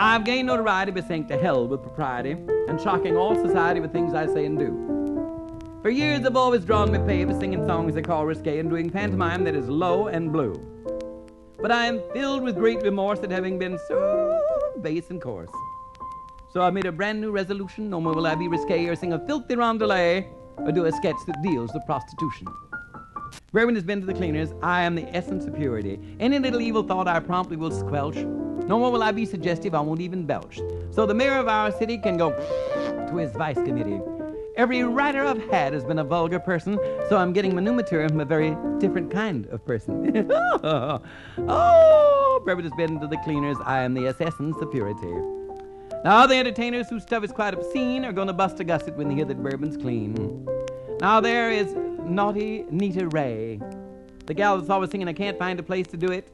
I've gained notoriety by saying to hell with propriety and shocking all society with things I say and do. For years I've always drawn my pay by singing songs they call risqué and doing pantomime that is low and blue. But I am filled with great remorse at having been so base and coarse. So I made a brand new resolution: no more will I be risqué or sing a filthy rondelay or do a sketch that deals with prostitution. Bourbon has been to the cleaners. I am the essence of purity. Any little evil thought I promptly will squelch. No more will I be suggestive, I won't even belch. So the mayor of our city can go to his vice committee. Every writer I've had has been a vulgar person, so I'm getting my new material from a very different kind of person. Oh, Bourbon has been to the cleaners. I am the essence of purity. Now the entertainers whose stuff is quite obscene are going to bust a gusset when they hear that Bourbon's clean. Now there is naughty Nita Rae, the gal that's always singing I can't find a place to do it.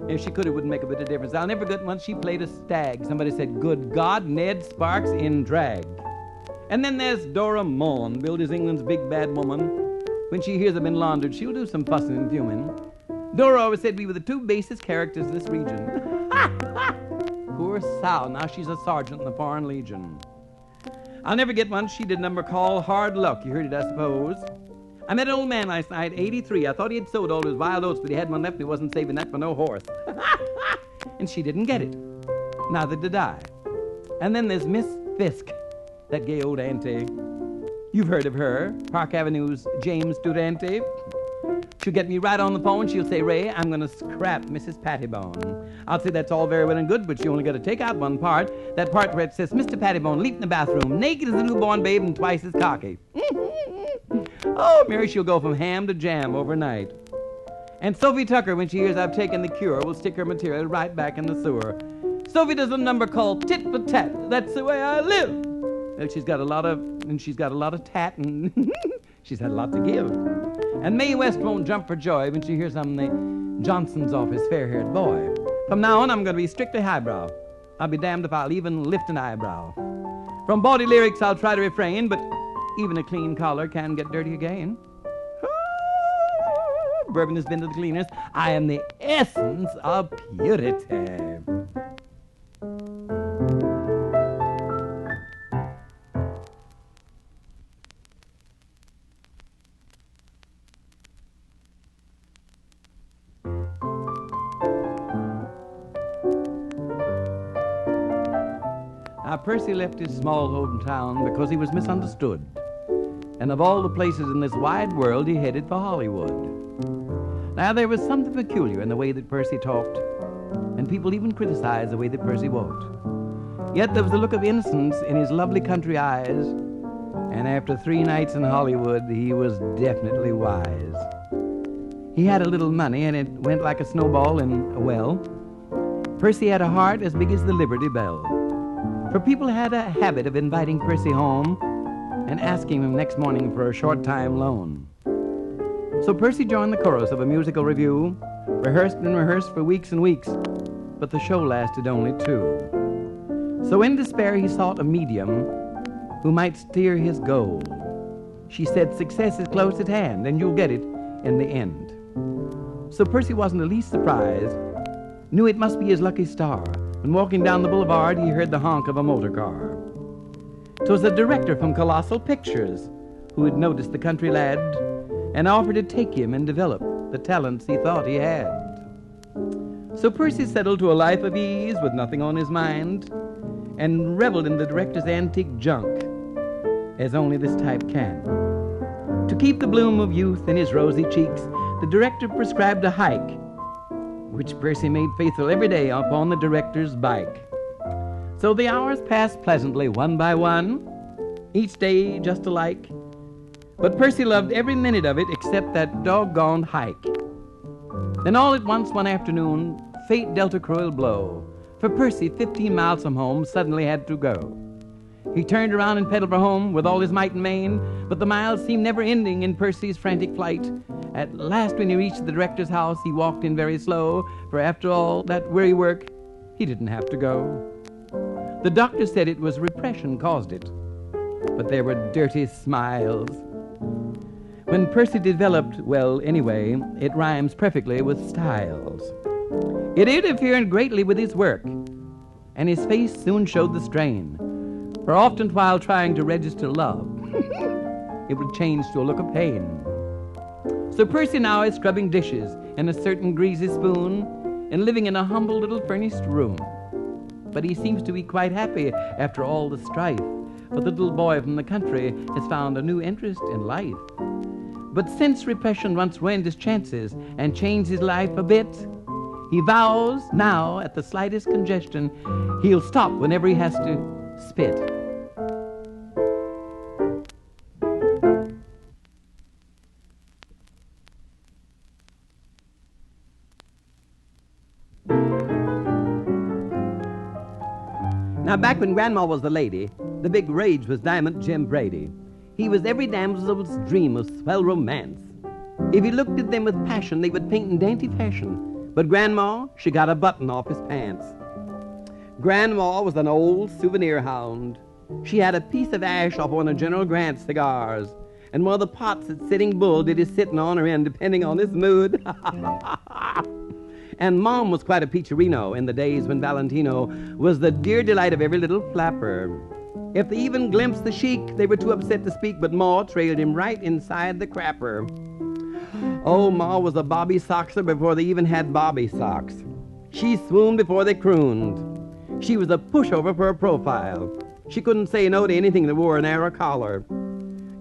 If she could, it wouldn't make a bit of difference. I'll never forget once she played a stag. Somebody said, "Good God, Ned Sparks in drag." And then there's Dora Maughan, billed as England's big bad woman. When she hears I've been laundered, she'll do some fussing and fuming. Dora always said we were the two basest characters in this region. Poor Sal, now she's a sergeant in the Foreign Legion. I'll never get one. She did a number called Hard Luck. You heard it, I suppose. I met an old man last night, 83. I thought he had sold all his wild oats, but he had one left and he wasn't saving that for no horse. And she didn't get it. Neither did I. And then there's Miss Fisk, that gay old auntie. You've heard of her, Park Avenue's James Durante. She'll get me right on the phone. She'll say, "Ray, I'm going to scrap Mrs. Pattybone." I'll say that's all very well and good, but you only got to take out one part. That part where it says, "Mr. Pattybone, leap in the bathroom, naked as a newborn babe and twice as cocky." Oh, Mary, she'll go from ham to jam overnight. And Sophie Tucker, when she hears I've taken the cure, will stick her material right back in the sewer. Sophie does a number called Tit for Tat. That's the way I live. Well, she's got a lot of tat, and she's had a lot to give. And Mae West won't jump for joy when she hears I'm the Johnson's off his fair-haired boy. From now on, I'm going to be strictly highbrow. I'll be damned if I'll even lift an eyebrow. From bawdy lyrics, I'll try to refrain, but even a clean collar can get dirty again. Bourbon has been to the cleaners. I am the essence of purity. Now, Percy left his small hometown because he was misunderstood. And of all the places in this wide world, he headed for Hollywood. Now, there was something peculiar in the way that Percy talked, and people even criticized the way that Percy walked. Yet there was a look of innocence in his lovely country eyes, and after 3 nights in Hollywood, he was definitely wise. He had a little money, and it went like a snowball in, well, Percy had a heart as big as the Liberty Bell. For people had a habit of inviting Percy home and asking him next morning for a short-time loan. So Percy joined the chorus of a musical review, rehearsed and rehearsed for weeks and weeks, but the show lasted only 2. So in despair he sought a medium who might steer his goal. She said, "Success is close at hand, and you'll get it in the end." So Percy wasn't the least surprised, knew it must be his lucky star. When walking down the boulevard, he heard the honk of a motor car. 'Twas a director from Colossal Pictures who had noticed the country lad and offered to take him and develop the talents he thought he had. So Percy settled to a life of ease with nothing on his mind and reveled in the director's antique junk, as only this type can. To keep the bloom of youth in his rosy cheeks, the director prescribed a hike, which Percy made faithful every day upon the director's bike. So the hours passed pleasantly, one by one, each day just alike. But Percy loved every minute of it except that doggone hike. Then all at once one afternoon, fate dealt a cruel blow. For Percy, 15 miles from home, suddenly had to go. He turned around and pedaled for home with all his might and main, but the miles seemed never ending in Percy's frantic flight. At last, when he reached the director's house, he walked in very slow, for after all that weary work, he didn't have to go. The doctor said it was repression caused it, but there were dirty smiles. When Percy developed, well, anyway, it rhymes perfectly with styles. It interfered greatly with his work, and his face soon showed the strain. For often while trying to register love, it would change to a look of pain. So Percy now is scrubbing dishes in a certain greasy spoon and living in a humble little furnished room. But he seems to be quite happy after all the strife, for the little boy from the country has found a new interest in life. But since repression once ruined his chances and changed his life a bit, he vows now at the slightest congestion he'll stop whenever he has to spit. Now, back when Grandma was the lady, the big rage was Diamond Jim Brady. He was every damsel's dream of swell romance. If he looked at them with passion, they would paint in dainty fashion. But Grandma, she got a button off his pants. Grandma was an old souvenir hound. She had a piece of ash off one of General Grant's cigars, and one of the pots that Sitting Bull did his sitting on her in, depending on his mood. And Mom was quite a peacherino in the days when Valentino was the dear delight of every little flapper. If they even glimpsed the Sheik, they were too upset to speak, but Ma trailed him right inside the crapper. Oh, Ma was a bobby soxer before they even had bobby socks. She swooned before they crooned. She was a pushover for a profile. She couldn't say no to anything that wore an arrow collar.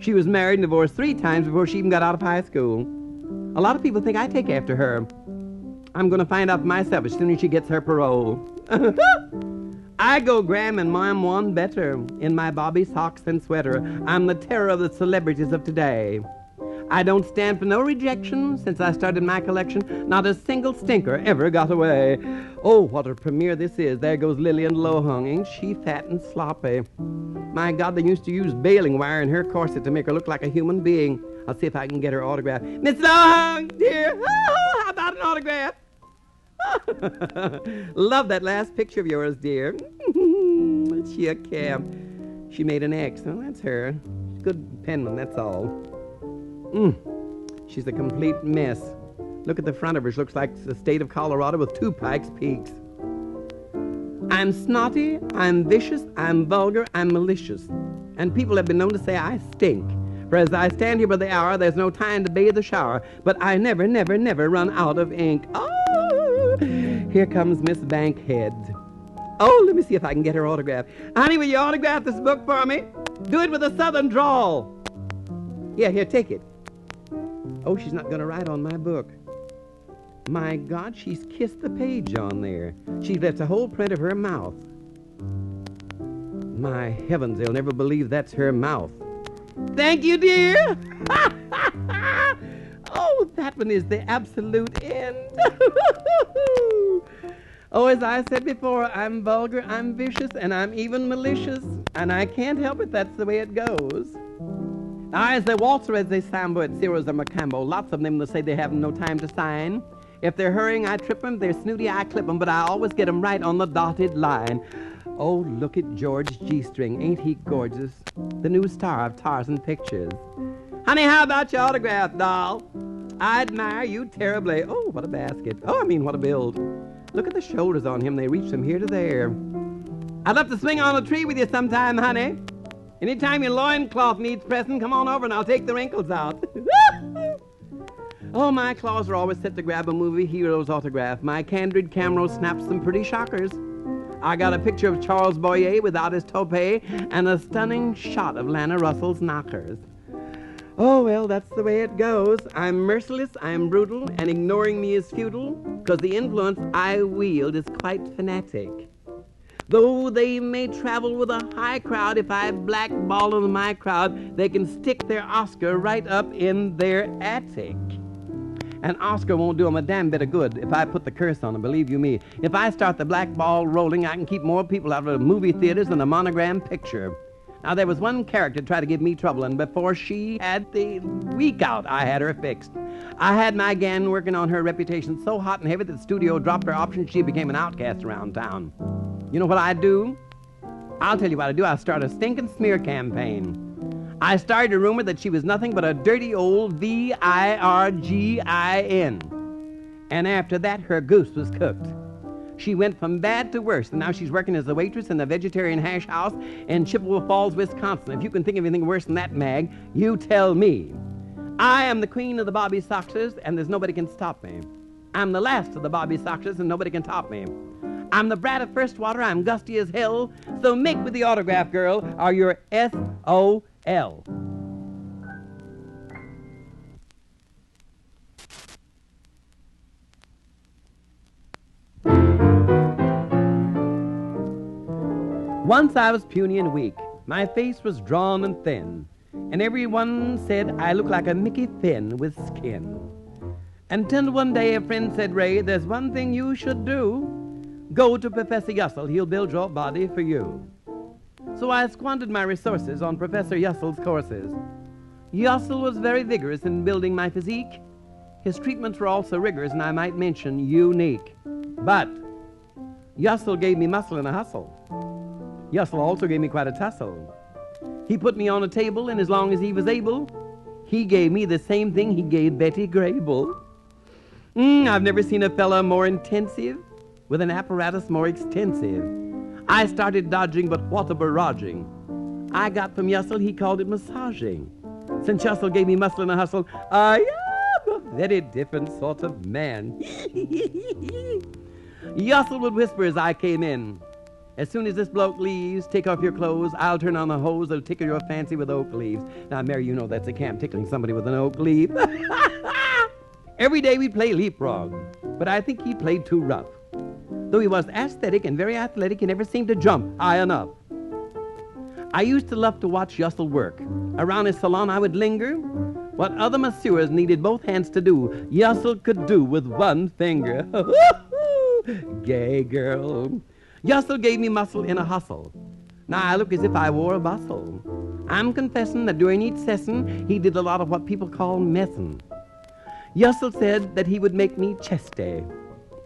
She was married and divorced 3 times before she even got out of high school. A lot of people think I take after her. I'm going to find out for myself as soon as she gets her parole. I go Graham and Mom one better in my bobby socks and sweater. I'm the terror of the celebrities of today. I don't stand for no rejection since I started my collection. Not a single stinker ever got away. Oh, what a premiere this is. There goes Lillian Lohung. Ain't she fat and sloppy? My God, they used to use baling wire in her corset to make her look like a human being. I'll see if I can get her autograph. Miss Lohung, dear, how about an autograph? Love that last picture of yours, dear. She a cab. She made an X. Oh, that's her. Good penman, that's all. She's a complete mess. Look at the front of her. She looks like the state of Colorado with 2 Pikes Peaks. I'm snotty, I'm vicious, I'm vulgar, I'm malicious. And people have been known to say I stink. For as I stand here by the hour, there's no time to bathe or shower. But I never, never, never run out of ink. Oh, here comes Miss Bankhead. Oh, let me see if I can get her autograph. Honey, will you autograph this book for me? Do it with a southern drawl. Yeah, here, take it. Oh, she's not going to write on my book. My God, she's kissed the page on there. She's left a whole print of her mouth. My heavens, they'll never believe that's her mouth. Thank you, dear. Oh, that one is the absolute end. Oh, as I said before, I'm vulgar, I'm vicious, and I'm even malicious. And I can't help it, that's the way it goes. Now, as they waltz or as they sambo at Ciro's or Macambo, lots of them will say they have no time to sign. If they're hurrying, I trip them. If they're snooty, I clip them. But I always get them right on the dotted line. Oh, look at George G-String. Ain't he gorgeous? The new star of Tarzan Pictures. Honey, how about your autograph, doll? I admire you terribly. Oh, what a basket. Oh, I mean, what a build. Look at the shoulders on him. They reach from here to there. I'd love to swing on a tree with you sometime, honey. Anytime your loincloth needs pressing, come on over and I'll take the wrinkles out. Oh, my claws are always set to grab a movie hero's autograph. My candid camera snaps some pretty shockers. I got a picture of Charles Boyer without his toupee and a stunning shot of Lana Russell's knockers. Oh, well, that's the way it goes. I'm merciless, I'm brutal, and ignoring me is futile, because the influence I wield is quite fanatic. Though they may travel with a high crowd, if I blackball them in my crowd, they can stick their Oscar right up in their attic. And Oscar won't do them a damn bit of good if I put the curse on them, believe you me. If I start the black ball rolling, I can keep more people out of movie theaters than a monogram picture. Now, there was one character try to give me trouble, and before she had the week out, I had her fixed. I had my gang working on her reputation so hot and heavy that the studio dropped her option. She became an outcast around town. You know what I'd do? I'll tell you what I'd do. I'd start a stinking smear campaign. I started a rumor that she was nothing but a dirty old virgin. And after that, her goose was cooked. She went from bad to worse, and now she's working as a waitress in the vegetarian hash house in Chippewa Falls, Wisconsin. If you can think of anything worse than that, Mag, you tell me. I am the queen of the Bobby Soxers, and there's nobody can stop me. I'm the last of the Bobby Soxers, and nobody can top me. I'm the brat of first water, I'm gusty as hell, so make with the autograph, girl, or you're S-O-L. Once I was puny and weak. My face was drawn and thin, and everyone said I looked like a Mickey Finn with skin. Until one day a friend said, Ray, there's one thing you should do. Go to Professor Yussel. He'll build your body for you. So I squandered my resources on Professor Yussel's courses. Yussel was very vigorous in building my physique. His treatments were also rigorous, and I might mention unique. But Yussel gave me muscle and a hustle. Yussel also gave me quite a tussle. He put me on a table, and as long as he was able, he gave me the same thing he gave Betty Grable. I've never seen a fella more intensive, with an apparatus more extensive. I started dodging, but what a barraging. I got from Yussel, he called it massaging. Since Yussel gave me muscle and a hustle, I am a very different sort of man. Yussel would whisper as I came in, as soon as this bloke leaves, take off your clothes, I'll turn on the hose, that'll tickle your fancy with oak leaves. Now, Mary, you know that's a camp, tickling somebody with an oak leaf. Every day we'd play leapfrog, but I think he played too rough. Though he was aesthetic and very athletic, he never seemed to jump high enough. I used to love to watch Yussel work. Around his salon I would linger. What other masseurs needed both hands to do, Yussel could do with one finger. Gay girl. Yussel gave me muscle in a hustle. Now I look as if I wore a bustle. I'm confessing that during each session, he did a lot of what people call messing. Yussel said that he would make me chesty.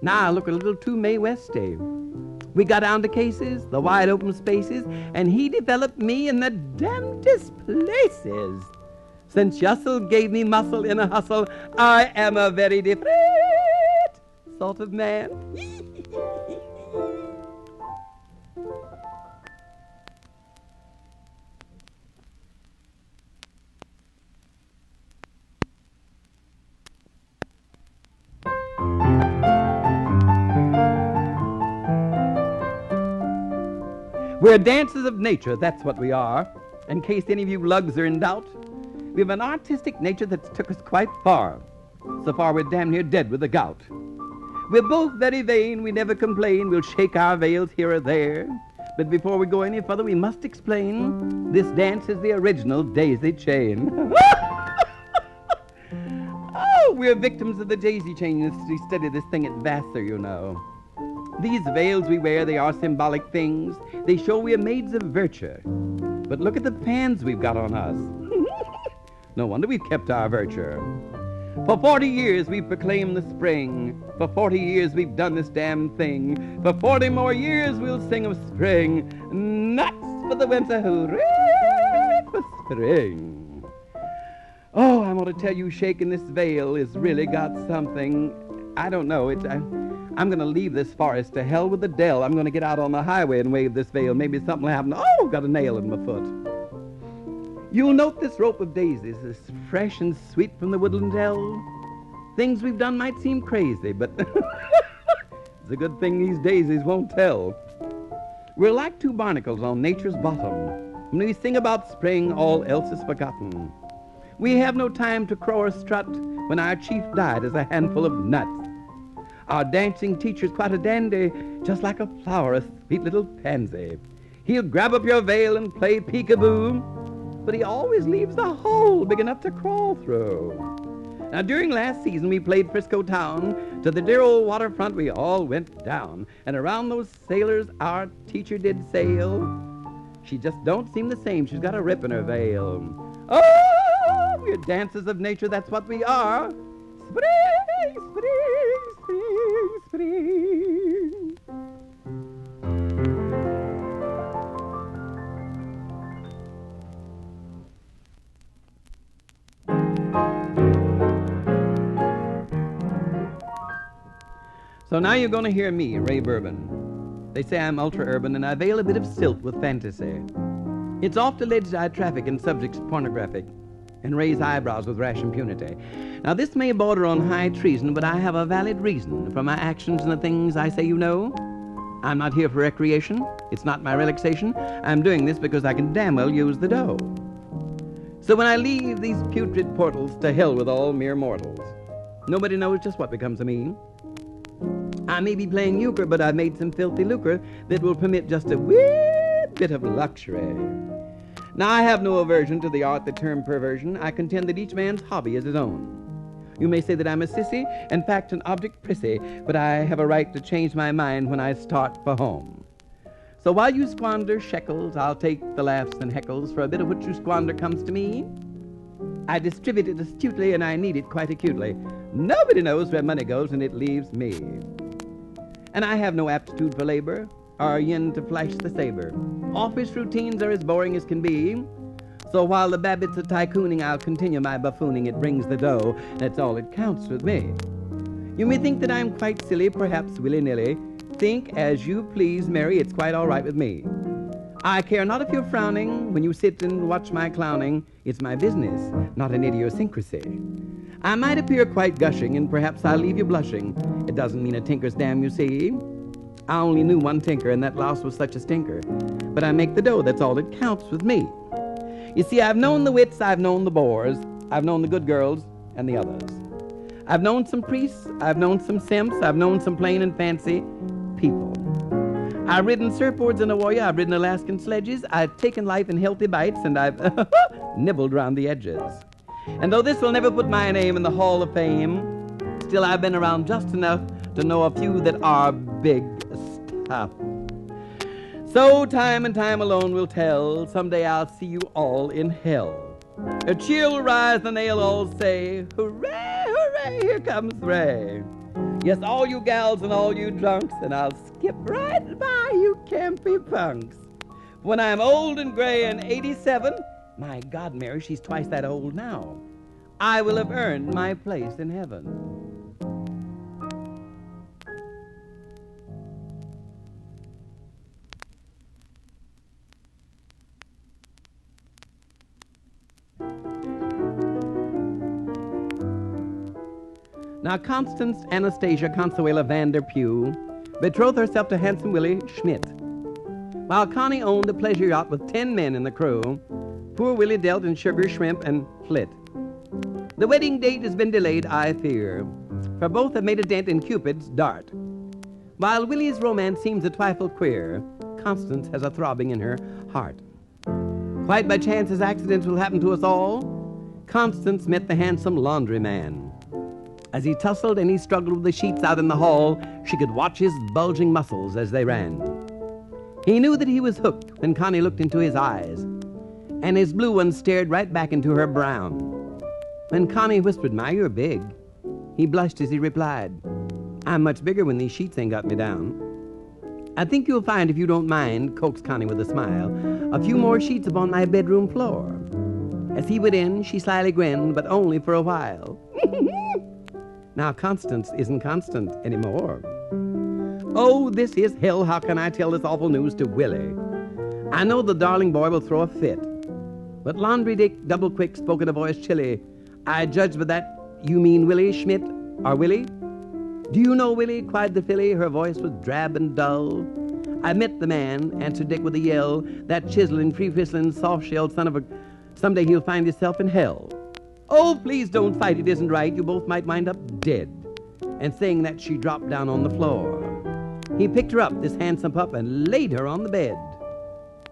Now I look a little too Mae Westy. We got down to cases, the wide open spaces, and he developed me in the damnedest places. Since Yussel gave me muscle in a hustle, I am a very different sort of man. We're dancers of nature, that's what we are. In case any of you lugs are in doubt, we have an artistic nature that's took us quite far. So far we're damn near dead with the gout. We're both very vain, we never complain, we'll shake our veils here or there. But before we go any further, we must explain, this dance is the original daisy chain. Oh, we're victims of the daisy chain. We studied this thing at Vassar, you know. These veils we wear, they are symbolic things. They show we are maids of virtue. But look at the pans we've got on us. No wonder we've kept our virtue. For 40 years we've proclaimed the spring. For 40 years we've done this damn thing. For 40 more years we'll sing of spring. Nuts for the winter, hooray for spring. Oh, I'm going to tell you, shaking this veil has really got something. I don't know. I'm going to leave this forest to hell with the Dell. I'm going to get out on the highway and wave this veil. Maybe something will happen. Oh, got a nail in my foot. You'll note this rope of daisies is fresh and sweet from the woodland dell. Things we've done might seem crazy, but it's a good thing these daisies won't tell. We're like two barnacles on nature's bottom. When we sing about spring, all else is forgotten. We have no time to crow or strut when our chief died as a handful of nuts. Our dancing teacher's quite a dandy, just like a flower, a sweet little pansy. He'll grab up your veil and play peekaboo, but he always leaves a hole big enough to crawl through. Now, during last season, we played Frisco Town. To the dear old waterfront we all went down, and around those sailors our teacher did sail. She just don't seem the same. She's got a rip in her veil. Oh, we're dancers of nature, that's what we are. Spring, spring, spring, spring. So now you're going to hear me, Rae Bourbon. They say I'm ultra-urban, and I veil a bit of silt with fantasy. It's oft alleged I traffic in subjects pornographic and raise eyebrows with rash impunity. Now, this may border on high treason, but I have a valid reason for my actions and the things I say you know. I'm not here for recreation. It's not my relaxation. I'm doing this because I can damn well use the dough. So when I leave these putrid portals, to hell with all mere mortals. Nobody knows just what becomes of me. I may be playing euchre, but I've made some filthy lucre that will permit just a wee bit of luxury. Now, I have no aversion to the art they term perversion. I contend that each man's hobby is his own. You may say that I'm a sissy, in fact an object prissy, but I have a right to change my mind when I start for home. So while you squander shekels, I'll take the laughs and heckles, for a bit of what you squander comes to me. I distribute it astutely, and I need it quite acutely. Nobody knows where money goes, and it leaves me. And I have no aptitude for labor, or yin to flash the saber. Office routines are as boring as can be. So while the Babbitts are tycooning, I'll continue my buffooning. It brings the dough. That's all that counts with me. You may think that I'm quite silly, perhaps willy-nilly. Think as you please, Mary. It's quite all right with me. I care not if you're frowning when you sit and watch my clowning. It's my business, not an idiosyncrasy. I might appear quite gushing, and perhaps I'll leave you blushing. It doesn't mean a tinker's damn, you see. I only knew one tinker, and that louse was such a stinker. But I make the dough. That's all that counts with me. You see, I've known the wits, I've known the bores, I've known the good girls and the others. I've known some priests, I've known some simps, I've known some plain and fancy people. I've ridden surfboards in a warrior, I've ridden Alaskan sledges, I've taken life in healthy bites, and I've nibbled round the edges. And though this will never put my name in the Hall of Fame, still I've been around just enough to know a few that are big stuff. So time and time alone will tell, someday I'll see you all in hell. A cheer will rise and they'll all say, hooray, hooray, here comes Rae. Yes, all you gals and all you drunks, and I'll skip right by you campy punks. When I'm old and gray and 87, my God, Mary, she's twice that old now, I will have earned my place in heaven. Now, Constance Anastasia Consuela van der Pew betrothed herself to handsome Willie Schmidt. While Connie owned a pleasure yacht with 10 men in the crew, poor Willie dealt in sugar, shrimp, and flit. The wedding date has been delayed, I fear, for both have made a dent in Cupid's dart. While Willie's romance seems a trifle queer, Constance has a throbbing in her heart. Quite by chance, as accidents will happen to us all, Constance met the handsome laundryman. As he tussled and he struggled with the sheets out in the hall, she could watch his bulging muscles as they ran. He knew that he was hooked when Connie looked into his eyes, and his blue ones stared right back into her brown. When Connie whispered, "My, you're big," he blushed as he replied, "I'm much bigger when these sheets ain't got me down." "I think you'll find, if you don't mind," coaxed Connie with a smile, "a few more sheets upon my bedroom floor." As he went in, she slyly grinned, but only for a while. Now Constance isn't constant anymore. Oh, this is hell. How can I tell this awful news to Willie? I know the darling boy will throw a fit. But Laundry Dick, double quick, spoke in a voice chilly. "I judge by that you mean Willie Schmidt, or Willie?" "Do you know Willie?" cried the filly. Her voice was drab and dull. "I met the man," answered Dick with a yell. "That chiseling, free-whistling, soft-shelled son of a... Someday he'll find himself in hell." "Oh, please don't fight. It isn't right. You both might wind up dead." And saying that, she dropped down on the floor. He picked her up, this handsome pup, and laid her on the bed.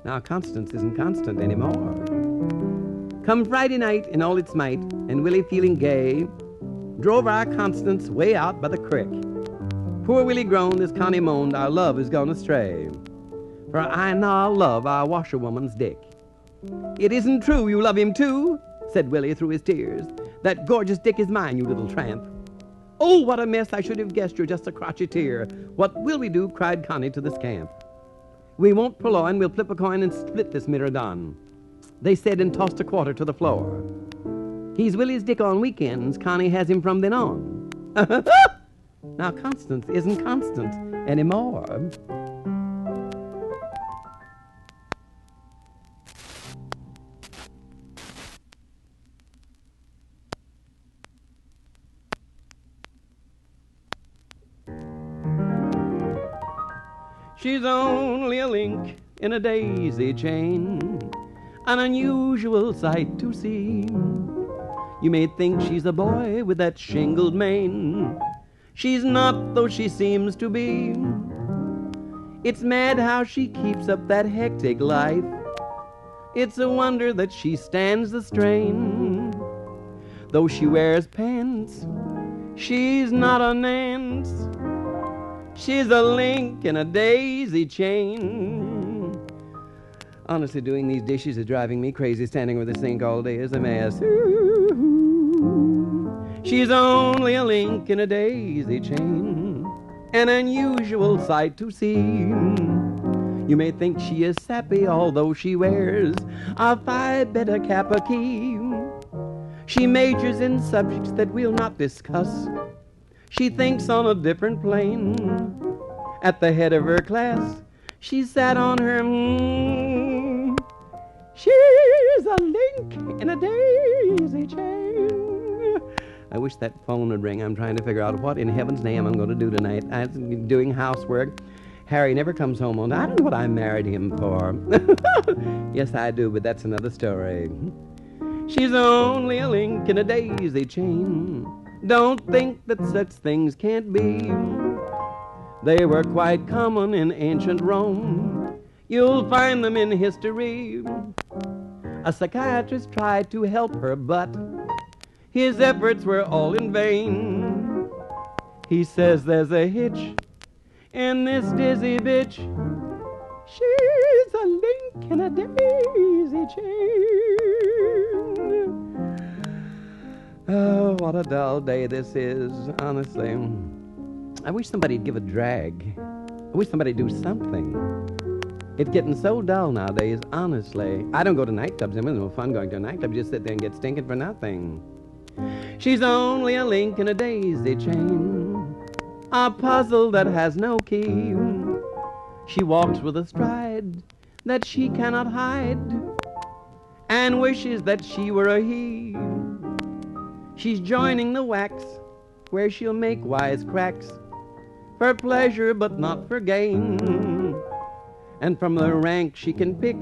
Now Constance isn't constant anymore. Come Friday night in all its might, and Willie, feeling gay, drove our Constance way out by the creek. Poor Willie groaned as Connie moaned, "Our love is gone astray, for I now love our washerwoman's dick." "It isn't true you love him too," said Willie through his tears. "That gorgeous dick is mine, you little tramp." "Oh, what a mess. I should have guessed you're just a crotcheteer. What will we do?" cried Connie to the scamp. "We won't purloin. We'll flip a coin and split this myrmidon," they said, and tossed a quarter to the floor. "He's Willie's dick on weekends. Connie has him from then on." Now, Constance isn't constant anymore. She's only a link in a daisy chain, an unusual sight to see. You may think she's a boy with that shingled mane. She's not, though she seems to be. It's mad how she keeps up that hectic life. It's a wonder that she stands the strain. Though she wears pants, she's not a Nance. She's a link in a daisy chain. Honestly, doing these dishes is driving me crazy. Standing with the sink all day is a mess. Ooh. She's only a link in a daisy chain, an unusual sight to see. You may think she is sappy, although she wears a Phi Beta Kappa key. She majors in subjects that we'll not discuss. She thinks on a different plane. At the head of her class, she sat on her She's a link in a daisy chain. I wish that phone would ring. I'm trying to figure out what in heaven's name I'm going to do tonight. I'm doing housework. Harry never comes home on. I don't know what I married him for. Yes, I do, but that's another story. She's only a link in a daisy chain. Don't think that such things can't be. They were quite common in ancient Rome. You'll find them in history. A psychiatrist tried to help her, but his efforts were all in vain. He says there's a hitch in this dizzy bitch. She's a link in a daisy chain. Oh, what a dull day this is, honestly. I wish somebody'd give a drag. I wish somebody'd do something. It's getting so dull nowadays, honestly. I don't go to nightclubs. There's no fun going to a nightclub. You just sit there and get stinking for nothing. She's only a link in a daisy chain, a puzzle that has no key. She walks with a stride that she cannot hide, and wishes that she were a he. She's joining the wax, where she'll make wise cracks, for pleasure but not for gain. And from the rank she can pick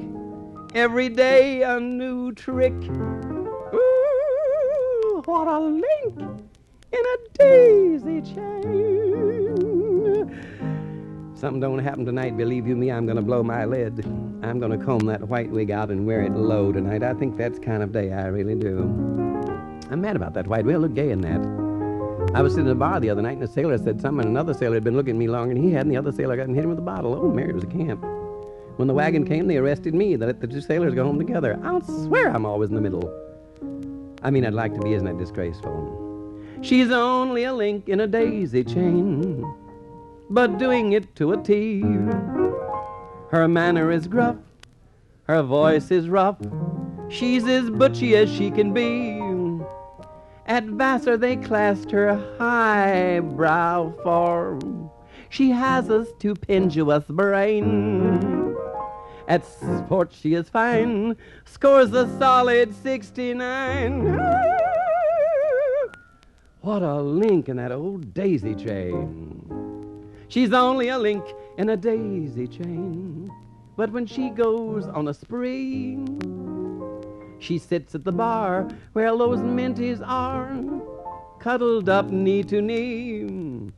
every day a new trick. Ooh, what a link in a daisy chain. Something don't happen tonight, believe you me, I'm going to blow my lid. I'm going to comb that white wig out and wear it low tonight. I think that's kind of day, I really do. I'm mad about that white wig. Look gay in that. I was sitting in a bar the other night, and a sailor said something, and another sailor had been looking at me longer than he had, and the other sailor got and hit him with a bottle. Oh, Mary, it was a camp. When the wagon came, they arrested me. They let the two sailors go home together. I'll swear I'm always in the middle. I mean, I'd like to be, isn't that disgraceful? She's only a link in a daisy chain, but doing it to a T. Her manner is gruff, her voice is rough. She's as butchy as she can be. At Vassar they classed her highbrow form. She has a stupendous brain. At sports she is fine, scores a solid 69. What a link in that old daisy chain. She's only a link in a daisy chain, but when she goes on a spree, she sits at the bar where those minties are, cuddled up knee to knee.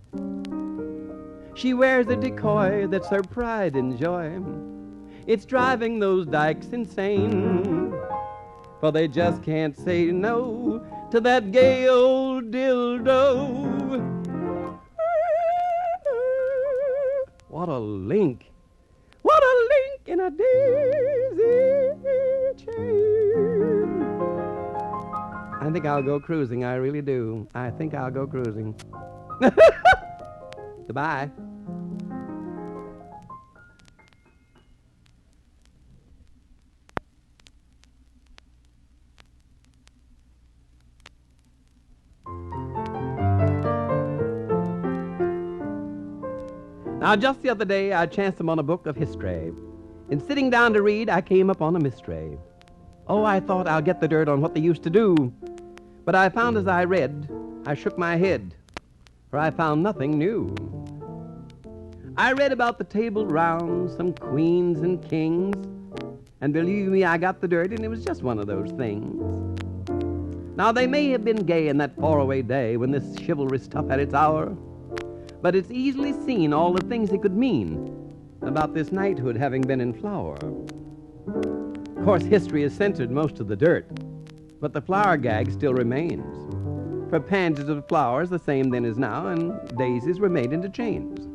She wears a decoy that's her pride and joy. It's driving those dykes insane, for they just can't say no to that gay old dildo. What a link. What a link in a daisy chain. I think I'll go cruising. I really do. I think I'll go cruising. Goodbye. Now, just the other day, I chanced upon a book of history. In sitting down to read, I came upon a mystery. Oh, I thought I'll get the dirt on what they used to do. But I found as I read, I shook my head, for I found nothing new. I read about the Table Round, some queens and kings, and believe me, I got the dirt, and it was just one of those things. Now, they may have been gay in that faraway day when this chivalrous stuff had its hour, but it's easily seen all the things it could mean about this knighthood having been in flower. Of course, history has censored most of the dirt, but the flower gag still remains. For pansies of flowers, the same then as now, and daisies were made into chains.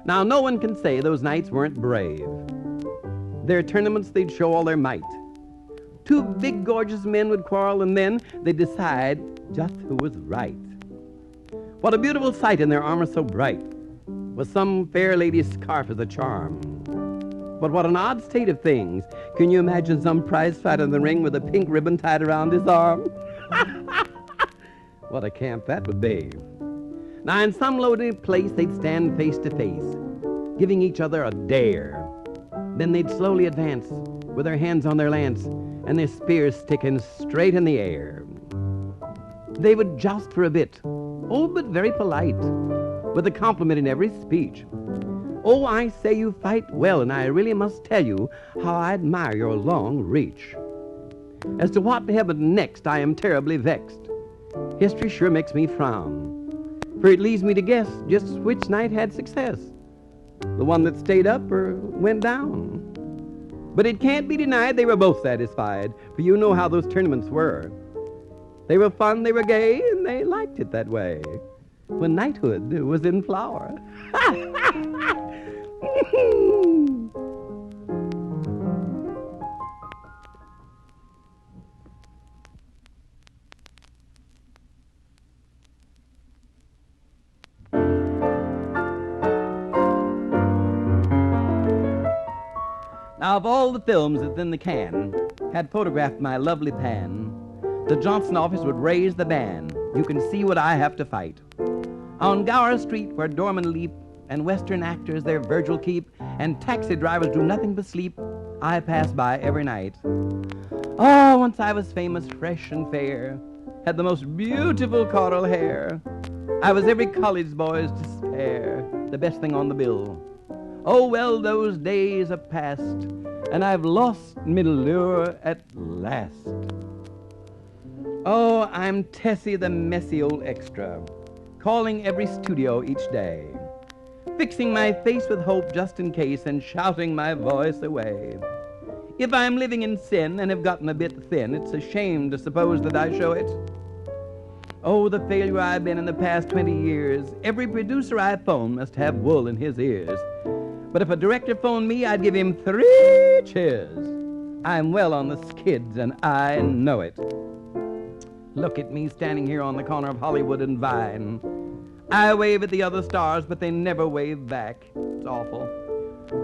Now, no one can say those knights weren't brave. Their tournaments, they'd show all their might. Two big, gorgeous men would quarrel, and then they'd decide just who was right. What a beautiful sight in their armor so bright, with some fair lady's scarf as a charm. But what an odd state of things. Can you imagine some prize fighter in the ring with a pink ribbon tied around his arm? What a camp that would be. Now, in some lonely place, they'd stand face to face, giving each other a dare. Then they'd slowly advance, with their hands on their lance, and their spears sticking straight in the air. They would joust for a bit, oh, but very polite, with a compliment in every speech. Oh, I say you fight well, and I really must tell you how I admire your long reach. As to what happened next, I am terribly vexed. History sure makes me frown, for it leaves me to guess just which knight had success, the one that stayed up or went down. But it can't be denied they were both satisfied, for you know how those tournaments were. They were fun, they were gay, and they liked it that way, when knighthood was in flower. Now, of all the films that's in the can had photographed my lovely pan, the Johnson office would raise the ban. You can see what I have to fight. On Gower Street, where doormen leap, and Western actors their Virgil keep, and taxi drivers do nothing but sleep, I pass by every night. Oh, once I was famous, fresh and fair, had the most beautiful coral hair. I was every college boy's despair, the best thing on the bill. Oh, well, those days are past, and I've lost me lure at last. Oh, I'm Tessie, the messy old extra, calling every studio each day, fixing my face with hope just in case, and shouting my voice away. If I'm living in sin and have gotten a bit thin, it's a shame to suppose that I show it. Oh, the failure I've been in the past 20 years. Every producer I phone must have wool in his ears. But if a director phoned me, I'd give him 3 cheers. I'm well on the skids, and I know it. Look at me standing here on the corner of Hollywood and Vine. I wave at the other stars, but they never wave back. It's awful.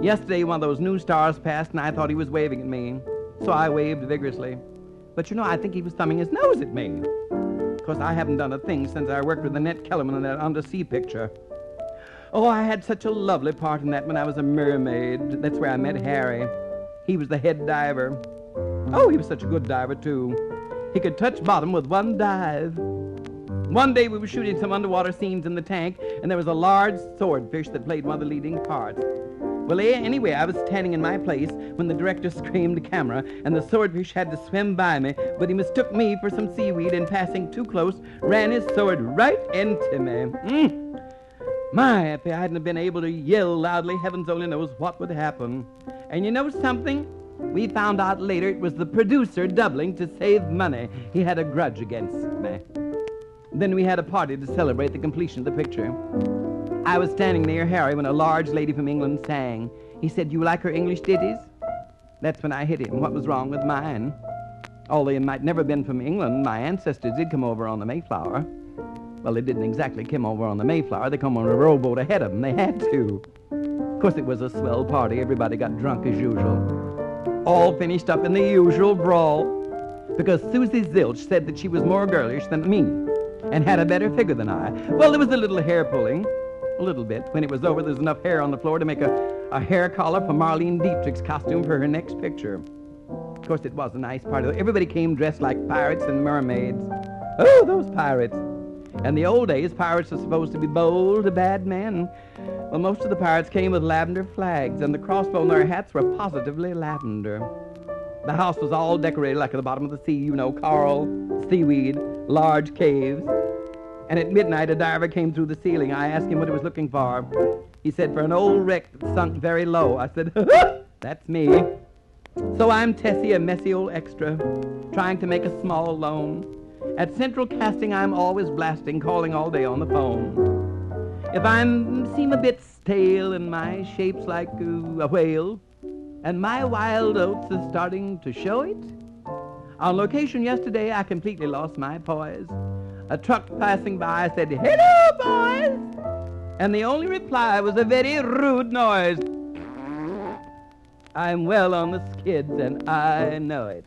Yesterday, one of those new stars passed, and I thought he was waving at me, so I waved vigorously. But you know, I think he was thumbing his nose at me. Of course, I haven't done a thing since I worked with Annette Kellerman in that undersea picture. Oh, I had such a lovely part in that when I was a mermaid. That's where I met Harry. He was the head diver. Oh, he was such a good diver, too. He could touch bottom with one dive. One day we were shooting some underwater scenes in the tank, and there was a large swordfish that played one of the leading parts. Well, anyway, I was standing in my place when the director screamed camera, and the swordfish had to swim by me, but he mistook me for some seaweed, and passing too close, ran his sword right into me. My, if I hadn't been able to yell loudly, heavens only knows what would happen. And you know something? We found out later it was the producer doubling to save money. He had a grudge against me. Then we had a party to celebrate the completion of the picture. I was standing near Harry when a large lady from England sang. He said, "You like her English ditties?" That's when I hit him. What was wrong with mine? Although they might never have been from England, my ancestors did come over on the Mayflower. Well, they didn't exactly come over on the Mayflower. They come on a rowboat ahead of them. They had to. Of course, it was a swell party. Everybody got drunk as usual. All finished up in the usual brawl. Because Susie Zilch said that she was more girlish than me and had a better figure than I. Well, there was a little hair pulling. A little bit. When it was over, there was enough hair on the floor to make a hair collar for Marlene Dietrich's costume for her next picture. Of course, it was a nice party. Everybody came dressed like pirates and mermaids. Oh, those pirates. In the old days, pirates are supposed to be bold, bad men. Well, most of the pirates came with lavender flags, and the crossbow on their hats were positively lavender. The house was all decorated like at the bottom of the sea, you know, coral, seaweed, large caves. And at midnight, a diver came through the ceiling. I asked him what he was looking for. He said, for an old wreck that sunk very low. I said, that's me. So I'm Tessie, a messy old extra, trying to make a small loan. At Central Casting, I'm always blasting, calling all day on the phone. If I seem a bit stale and my shape's like a whale, and my wild oats is starting to show it, on location yesterday, I completely lost my poise. A truck passing by said, hello, boys! And the only reply was a very rude noise. I'm well on the skids, and I know it.